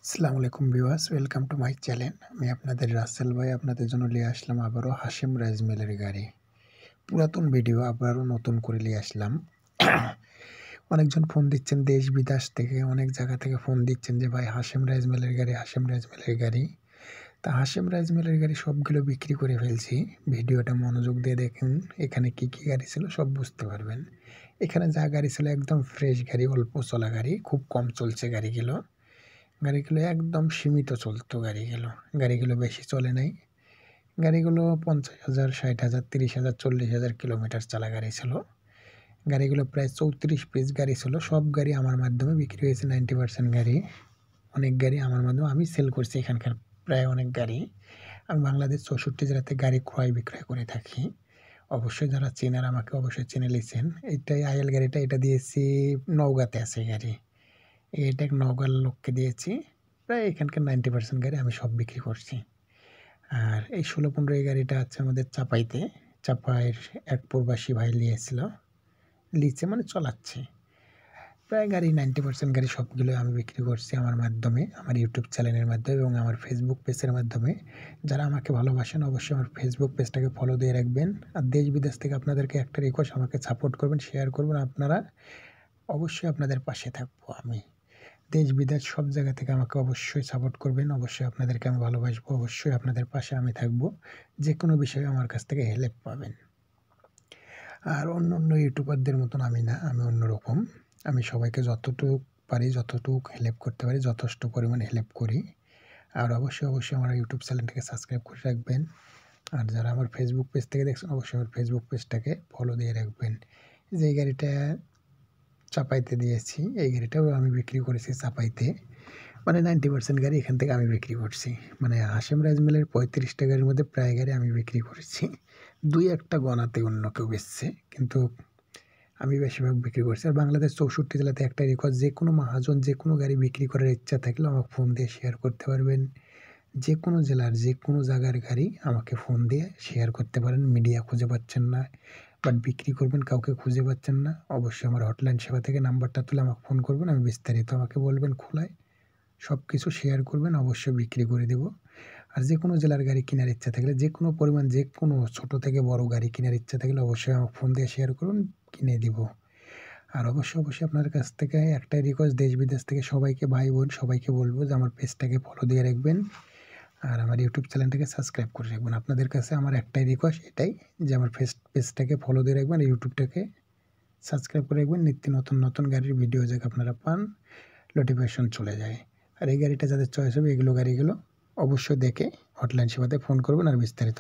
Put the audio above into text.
আসসালামু আলাইকুম viewers, welcome to my channel. আমি আপনাদের রাসেল ভাই আপনাদের জন্য নিয়ে আসলাম আবারও হাশেম রাইস মিলের গাড়ি। পুরাতন ভিডিও আবারও নতুন করে নিয়ে আসলাম। অনেকজন ফোন দিচ্ছেন দেশ বিদেশ থেকে, অনেক জায়গা থেকে ফোন দিচ্ছেন যে ভাই হাশেম রাইস মিলের গাড়ি, হাশেম রাইস মিলের গাড়ি। তা হাশেম রাইস মিলের গাড়ি সবগুলো বিক্রি করে ফেলছি। ভিডিওটা মনোযোগ দিয়ে দেখুন, এখানে কি কি গাড়ি ছিল সব বুঝতে পারবেন। এখানে যা গাড়ি ছিল একদম ফ্রেশ গাড়ি, অল্প চলা গাড়ি, খুব কম চলছে গাড়িগুলো। গাড়িগুলো একদম সীমিত চলতো গাড়িগুলো। গাড়িগুলো বেশি চলে নাই। গাড়িগুলো ৫০,০০০, ৬০,০০০, ৩০,০০০, ৪০,০০০ কিলোমিটার চলা গাড়ি ছিল। গাড়িগুলো প্রায় ৩৪ পিস গাড়ি ছিল। সব গাড়ি আমার মাধ্যমে বিক্রি হয়েছে। 90% গাড়ি, অনেক গাড়ি আমার মাধ্যমে আমি সেল করছি। এখানকার প্রায় অনেক গাড়ি আমি বাংলাদেশ ৬৪ জেলাতে গাড়ি ক্রয় বিক্রয় করে থাকি। অবশ্যই যারা চেনার আমাকে অবশ্যই চিনে লিছেন। এইটাই আইএল গাড়িটা, এটা দিয়েছি নওগাঁতে আছে গাড়ি। এটা নওগাঁর লোককে দিয়েছি। প্রায় এখানকার 90% গাড়ি আমি সব বিক্রি করছি। আর এই ১৬-১৫ এই গাড়িটা আছে আমাদের চাপাইতে। চাপাইয়ের এক প্রবাসী ভাই লিছে মানে চলাচ্ছে। প্রায় গাড়ি 90% গাড়ি সবগুলো আমি বিক্রি করছি আমার মাধ্যমে, আমার ইউটিউব চ্যানেলের মাধ্যমে এবং আমার ফেসবুক পেজের মাধ্যমে। যারা আমাকে ভালোবাসেন অবশ্যই আমার ফেসবুক পেজটাকে ফলো দিয়ে রাখবেন। আর দেশ বিদেশ থেকে আপনাদেরকে একটা রিকোয়েস্ট, আমাকে সাপোর্ট করবেন, শেয়ার করবেন আপনারা। অবশ্যই আপনাদের পাশে থাকবো আমি। দেশ বিদেশ সব জায়গা থেকে আমাকে অবশ্যই সাপোর্ট করবেন। অবশ্যই আপনাদেরকে আমি ভালোবাসবো। অবশ্যই আপনাদের পাশে আমি থাকবো। যেকোনো বিষয়ে আমার কাছ থেকে হেল্প পাবেন। আর অন্য ইউটিউবারদের মতন আমি না, আমি অন্যরকম। আমি সবাইকে যতটুক পারি, যতটুক হেল্প করতে পারি, যথেষ্ট পরিমাণে হেল্প করি। আর অবশ্যই আমার ইউটিউব চ্যানেলটাকে সাবস্ক্রাইব করে রাখবেন। আর যারা আমার ফেসবুক পেজ থেকে দেখছেন অবশ্যই আমার ফেসবুক পেজটাকে ফলো দিয়ে রাখবেন। যে এই গাড়িটা চাপাইতে দিয়েছি, এই গাড়িটাও আমি বিক্রি করেছি চাপাইতে। মানে 90% গাড়ি এখান থেকে আমি বিক্রি করছি। মানে হাশেম রাইস মিলের ৩৫টা গাড়ির মধ্যে প্রায় গাড়ি আমি বিক্রি করেছি। ২-১টা গণাতে অন্য কেউ বেচছে, কিন্তু আমি বেশিরভাগ বিক্রি করছি। আর বাংলাদেশ ৬৪ জেলাতে একটাই রিকোয়েস্ট, যেকোনো মহাজন যেকোনো গাড়ি বিক্রি করার ইচ্ছা থাকলে আমাকে ফোন দিয়ে শেয়ার করতে পারবেন। যেকোনো জেলার যেকোনো জায়গার গাড়ি আমাকে ফোন দিয়ে শেয়ার করতে পারেন। মিডিয়া খুঁজে পাচ্ছেন না, বাট বিক্রি করবেন কাউকে খুঁজে পাচ্ছেন না, অবশ্যই আমার হটলাইন সেবা থেকে নাম্বারটা তুলে আমাকে ফোন করবেন। আমি বিস্তারিত আমাকে বলবেন, খোলায় সব কিছু শেয়ার করবেন, অবশ্যই বিক্রি করে দেব। আর যেকোনো জেলার গাড়ি কেনার ইচ্ছা থাকলে, যেকোনো পরিমাণ যেকোনো ছোট থেকে বড় গাড়ি কেনার ইচ্ছা থাকলে অবশ্যই আমাকে ফোন দিয়ে শেয়ার করুন, কিনে দিব। আর অবশ্যই আপনার কাছ থেকে একটাই রিকোয়েস্ট, দেশ বিদেশ থেকে সবাইকে, ভাই বোন সবাইকে বলবো যে আমার পেজটাকে ফলো দিয়ে রাখবেন। আর আমার ইউটিউব চ্যানেলটাকে সাবস্ক্রাইব করে রাখবেন। আপনাদের কাছে আমার একটাই রিকোয়েস্ট এটাই, যে আমার পেজটাকে ফলো দিয়ে রাখবেন, ইউটিউবটাকে সাবস্ক্রাইব করে রাখবেন। নিত্য নতুন গাড়ির ভিডিও যাতে আপনারা পান, নোটিফিকেশন চলে যায়। আর এই গাড়িটা যাদের চয়েস হবে, এগুলো গাড়িগুলো অবশ্যই দেখে হটলাইন সেবাতে ফোন করবেন আর বিস্তারিত